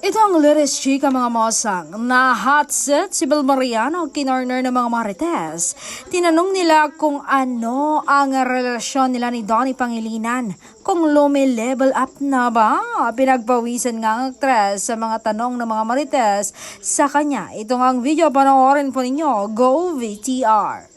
Ito ang latest chika mga mosang na hot set si Bel Mariano kinorner ng mga Marites. Tinanong nila kung ano ang relasyon nila ni Donnie Pangilinan. Kung level up na ba? Pinagpawisan nga ang actress sa mga tanong ng mga Marites sa kanya. Ito nga ang video, panoorin po ninyo. Go VTR!